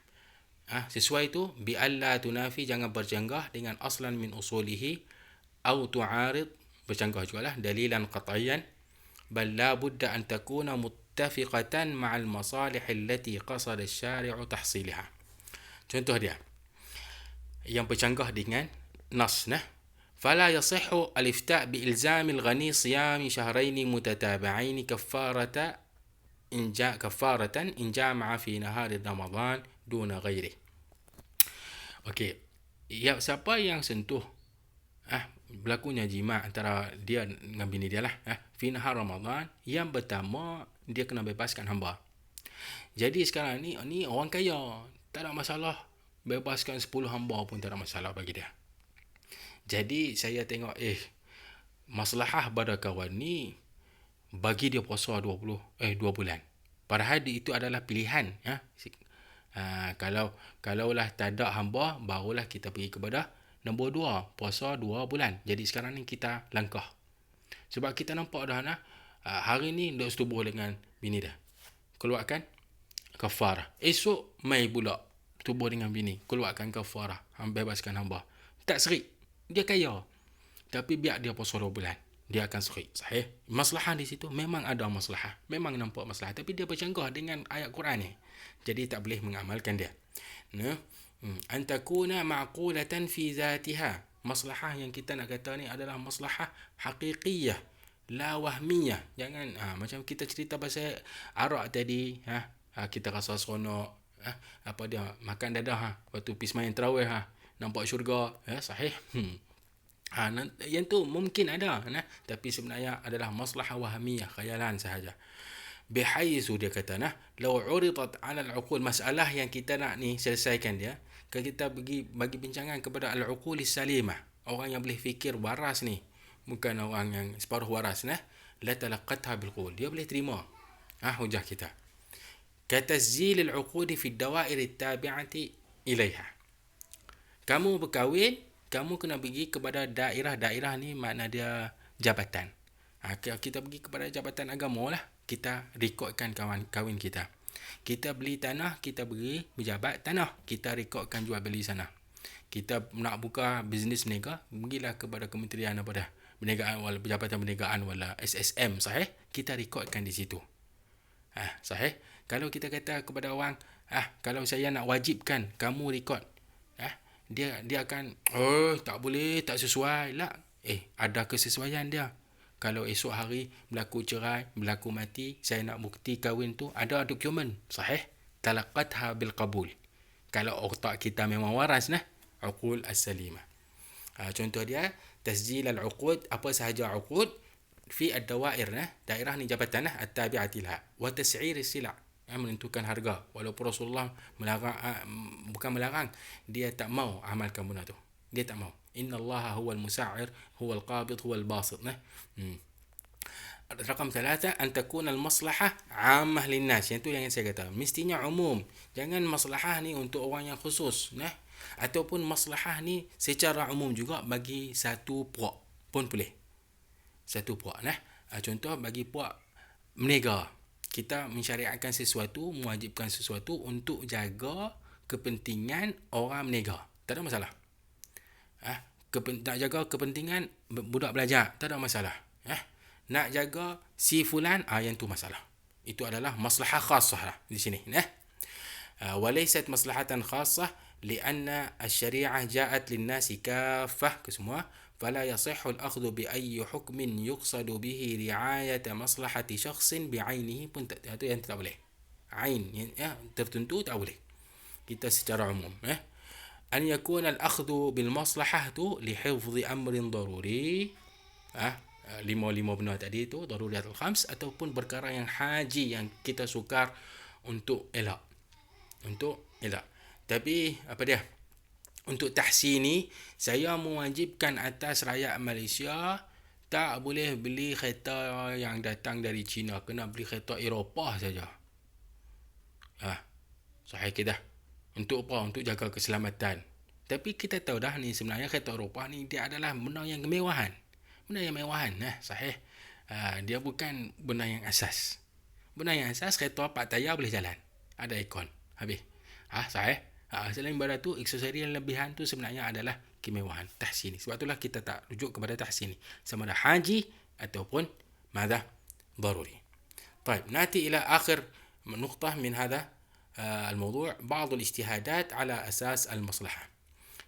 Sesuai tu bi alla tunafi, jangan bercanggah dengan aslan min usulihi au tu'arid, bercanggah jugalah dalilan qat'iyan, bal la budda an takuna muttafiqatan ma'al masalih allati qasada asy-syari'u tahsilha. Contoh dia yang bercanggah dengan nas, fala yasihhu al-ifta' bi ilzam al-ghani siyam shahrayn mutatabi'ain kafaratan in jama'a fi nahar Ramadan duna ghairi. Okey, siapa yang sentuh berlakunya jima' antara dia dengan bini dia lah fi nahar Ramadan, yang pertama dia kena bebaskan hamba. Jadi sekarang ni orang kaya, tak ada masalah, bebaskan 10 hamba pun tak ada masalah bagi dia. Jadi saya tengok maslahah pada kawan ni bagi dia puasa 2 bulan. Padahal itu adalah pilihan. Kalaulah tak ada hamba, barulah kita pergi kepada nombor 2, puasa 2 bulan. Jadi sekarang ni kita langkah. Sebab kita nampak dah hari ni dah setubuh dengan bini dah, keluarkan kafarah. Esok mai pula tubuh dengan bini, keluarkan kafarah, bebaskan hamba. Tak serik, dia kaya, tapi biar dia puasa 2 bulan, dia akan serik, sahih? Maslahah di situ memang ada maslahah, memang nampak maslahah, tapi dia bercanggah dengan ayat Quran ni, jadi tak boleh mengamalkan dia. An takuna ma'qulatan fi zatiha, maslahah yang kita nak kata ni adalah maslahah haqiqiyah, la wahmiyah. Jangan macam kita cerita pasal arak tadi, kita rasa seronok, apa dia makan dadah, waktu pergi sembahyang tarawih, nampak syurga, sahih? Yang tu mungkin ada, tapi sebenarnya adalah maslahah wahamiyah, khayalan sahaja. Bihaisu dia kata, law uridat 'ala al-uqul, masalah yang kita nak ni selesaikan dia, kalau kita bagi bincangan kepada al-uqul salimah, orang yang boleh fikir waras ni, bukan orang yang separuh waras, la talaqqatha bil qaul, dia boleh terima hujah kita. Katazil al-uqud fi ad-dawa'ir at-tabi'ati ilaiha. Kamu berkahwin, kamu kena pergi kepada daerah ni, makna dia jabatan. Kita pergi kepada jabatan agama lah, kita rekodkan kahwin kita. Kita beli tanah, kita pergi berjabat tanah, kita rekodkan jual beli sana. Kita nak buka bisnes berniaga, pergilah kepada kementerian apa dah, perniagaan wala Jabatan Perniagaan wala SSM, sahih, kita rekodkan di situ. Sahih. Kalau kita kata kepada orang, kalau saya nak wajibkan kamu rekod, dia akan, tak boleh, tak sesuai lah. Ada kesesuaian dia. Kalau esok hari berlaku cerai, berlaku mati, saya nak bukti kahwin tu, ada dokumen, sahih, talaqqatha bil qabul. Kalau otak kita memang waras, uqul as-salimah. Contoh dia, tasjil al-uqud, apa sahaja uqud fi ad-dawair, daerah ni jabatan at-tabi'ati laha, wa tas'ir as-sila', menentukan harga. Walaupun Rasulullah melarang, bukan melarang, dia tak mau amalkan benda tu, dia tak mau. Innallaha huwal musa'ir, huwal qabid, huwal basit. Rakam 3, an takuna al-maslahah 'ammah lin-nas. Yang tu yang saya kata, mestinya umum. Jangan maslahah ni untuk orang yang khusus, ataupun maslahah ni secara umum juga bagi satu puak pun boleh. Satu puak, contoh bagi puak berniaga, kita mensyariatkan sesuatu, mewajibkan sesuatu untuk jaga kepentingan orang berniaga, tak ada masalah. Nak jaga kepentingan budak belajar, tak ada masalah. Nak jaga si fulan, yang tu masalah. Itu adalah maslahah khasah lah di sini. Walaysat maslahatan khasah lianna asy-syari'ah ja'at lin-nasi kaffah, kesemua. فلا يصح الأخذ بأي حكم يقصد به رعاية مصلحة شخص بعينه pun itu yang tak boleh. Ain tertentu tak boleh. Kita secara umum, أن يكون الأخذ بالمصلحة لحفظ أمر ضروري, 5 benar tadi itu daruriyatul khams, ataupun perkara yang haji yang kita sukar untuk elak. Tapi apa dia? Untuk tahsini, saya mewajibkan atas rakyat Malaysia tak boleh beli kereta yang datang dari China, kena beli kereta Eropah saja. Sahih kita. Untuk apa? Untuk jaga keselamatan. Tapi kita tahu dah ni sebenarnya kereta Eropah ni dia adalah benda yang kemewahan. Sahih. Dia bukan benda yang asas. Benda yang asas, kereta 4 tayar boleh jalan, ada aircon, habis. Sahih. Selain daripada tu, aksesori yang lebihan tu sebenarnya adalah kemewahan, tahsini. Sebab itulah kita tak rujuk kepada tahsini, sama ada haji ataupun ماذا ضروري. طيب نأتي إلى آخر نقطة من هذا الموضوع، بعض الاجتهادات على أساس المصلحة.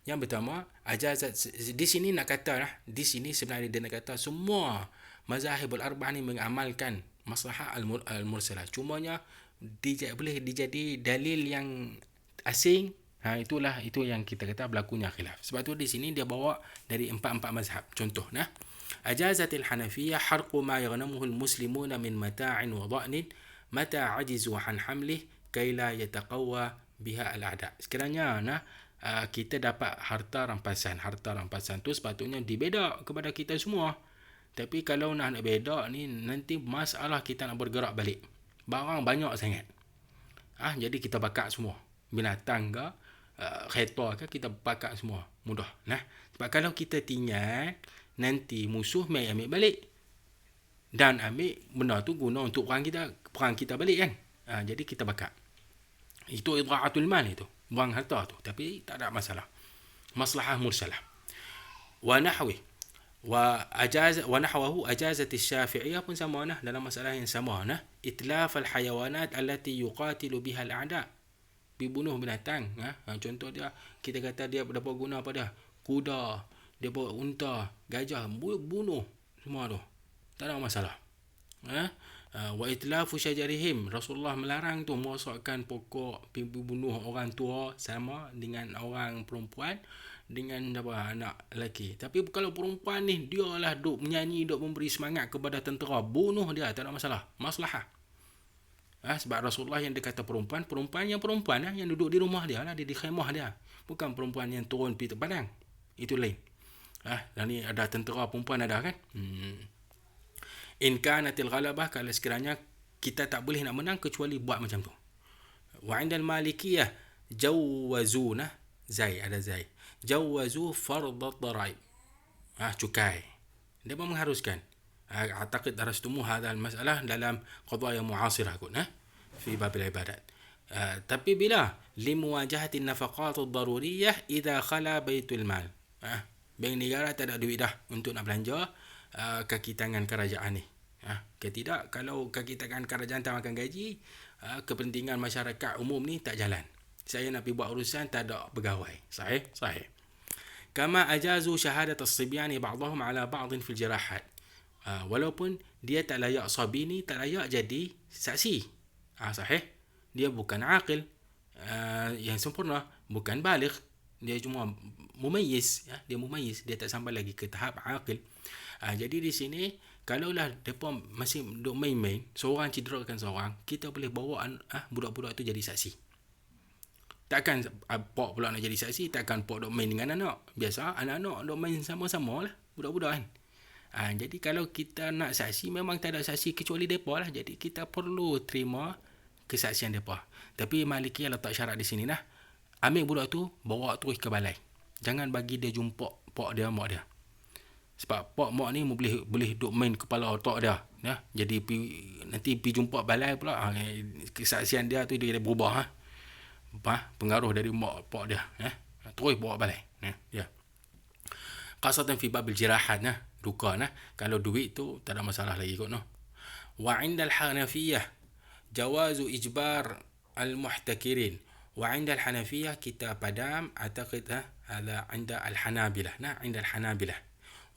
Yang pertama, ajazat. Di sini nak kata, di sini sebenarnya dia nak kata semua mazahibul arba'ah ni mengamalkan maslahah al-mursalah. Cumanya boleh dijadi dalil yang asing. Itu yang kita kata berlakunya khilaf. Sebab tu di sini dia bawa dari 4 mazhab. Contoh, ajazatil hanafiyah harqu ma yaghnamuhu al-muslimuna min mata'in wa dha'nin mata ajizu an hamlih kay la yataqawwa biha al-a'da. Sekiranya kita dapat harta rampasan tu sepatutnya dibedak kepada kita semua. Tapi kalau nak bedak ni, nanti masalah kita nak bergerak balik, barang banyak sangat. Jadi kita bakar semua, binatang ke, kereta ke, kita bakar semua, mudah. Sebab kalau kita tinggal, nanti musuh mai ambil balik, dan ambil benda tu guna untuk perang kita balik kan. Jadi kita bakar. Itu idra'atul mal, itu buang harta tu, tapi tak ada masalah. Maslahah mursalah. Wa nahwi wa nahwahu ajazat asy-syafi'iyah pun sama dalam masalah yang sama, itlaf al-hayawanat allati yuqatilu biha al-a'da, dibunuh binatang. Contoh dia, kita kata dia dapat guna apa dia? Kuda, dia bawa unta, gajah, bunuh semua tu, tak ada masalah. Wa itlafu syajarihim, Rasulullah melarang tu merosakkan pokok, bunuh orang tua sama dengan orang perempuan dengan anak lelaki. Tapi kalau perempuan ni dia lah duk menyanyi, duk memberi semangat kepada tentera, bunuh dia, tak ada masalah, maslahah. Sebab Rasulullah yang dia kata perempuan yang duduk di rumah dia lah, di khemah dia, bukan perempuan yang turun pergi padang, itu lain. Dan ni ada tentera perempuan ada kan. In kanatil ghalabah, kalau sekiranya kita tak boleh nak menang kecuali buat macam tu. Wa indal malikiyah jawazuna, ada zai, jawazu fardat daraib, cukai. Dia pun mengharuskan. I'taqid darastumu hadha al-mas'alah dalam qadaya mu'asirah kot, fi bab al-ibadat. Tapi bila limuwajahati an-nafaqat ad-daruriyah idza khala baitul mal. Bank negara tak ada duit dah untuk nak belanja kaki tangan kerajaan ni. Tidak, kalau kaki tangan kerajaan tak makan gaji, kepentingan masyarakat umum ni tak jalan. Saya nak pergi buat urusan, tak ada pegawai. Sahih. Kama ajazu syahadat as-sibyani ba'dahum ala ba'din fil jirahat. Walaupun dia tak layak, sabi ni tak layak jadi saksi. Sahih. Dia bukan aqil yang sempurna, bukan baligh. Dia cuma mumayyiz, dia tak sampai lagi ke tahap aqil. Jadi di sini kalaulah depa masih duk main-main, seorang cederakan seorang, kita boleh bawa budak-budak tu jadi saksi. Takkan pak pula nak jadi saksi, takkan pak duk main dengan anak. Biasa anak-anak duk main sama-sama lah, budak-budak kan. Jadi kalau kita nak saksi, memang tak ada saksi kecuali depa lah. Jadi kita perlu terima kesaksian depa. Tapi Malikiyah letak syarat di sini lah. Ambil budak tu, bawa terus ke balai. Jangan bagi dia jumpa pak dia, mak dia. Sebab pak mak ni boleh duk main kepala otak dia. Jadi nanti pergi jumpa balai pula, kesaksian dia tu dia berubah. Pengaruh dari mak pak dia. Terus bawa balai. Qasatan fi babil jirahat, duka. Kalau duit tu tak ada masalah lagi kot. Wa indal hanafiyah jawazu ijbar al-muhtakirin. Wa indal hanafiyah kita padam i'taqid ala inda al-hanabilah. Inda al-hanabilah.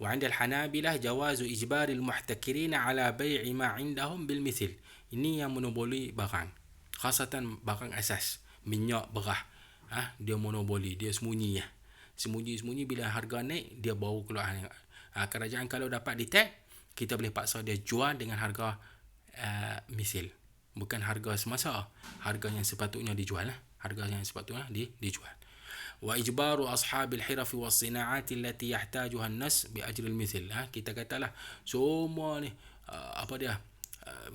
وعند الحنابلة جواز إجبار المحتكرين على بيع ما عندهم بالمثل. Ini yang monopoli barang, khasatan barang asas, minyak, beras. Dia monopoli, dia sembunyi. Sembunyi bila harga naik dia bawa keluar. Kerajaan kalau dapat detect, kita boleh paksa dia jual dengan harga misil, bukan harga semasa, harga yang sepatutnya dijual. Harga yang sepatutnya dijual. Wa ijbaru ashabil hiraf was sinaat allati yahtajuha an-nas bi ajri al-mithl. Kita katalah semua ni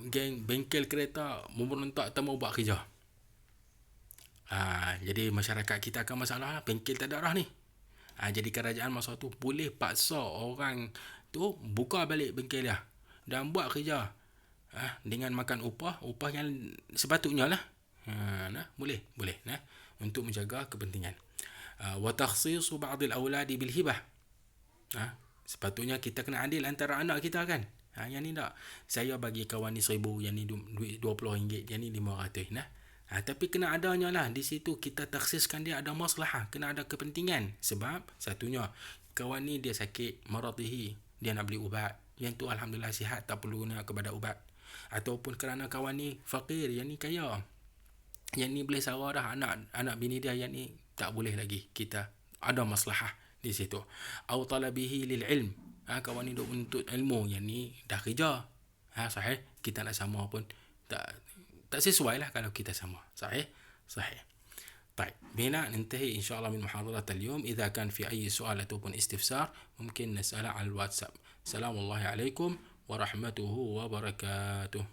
geng bengkel kereta memberontak tak mau buat kerja. Jadi masyarakat kita akan masalah, bengkel tak ada arah ni. Jadi kerajaan masa tu boleh paksa orang tu buka balik bengkel dia dan buat kerja dengan makan upah yang sepatutnya lah. Boleh untuk menjaga kepentingan. Wa takhsisu ba'd al-awlad bil hibah. Sepatutnya kita kena adil antara anak kita kan. Yang ni tak, saya bagi kawan ni 1,000, yang ni duit RM20, yang ni RM500. Tapi kena adanya lah di situ, kita takhsiskan dia ada masalah, kena ada kepentingan. Sebab satunya kawan ni dia sakit maradihi, dia nak beli ubat, yang tu alhamdulillah sihat, tak perlu nak kepada ubat. Ataupun kerana kawan ni fakir, yang ni kaya, yang ni boleh sara dah anak bini dia, yang ni tak boleh lagi, kita ada masalah di situ. Au talabihi lil ilm, kawan ni duk menuntut ilmu, yang ni dah kerja. Sahih, kita nak sama pun tak sesuai lah kalau kita sama. Sahih. طيب بهنا ننتهي إن شاء الله من محاضرة اليوم. إذا كان في أي سؤال أو استفسار ممكن نسأله على الواتساب. سلام الله عليكم ورحمته وبركاته.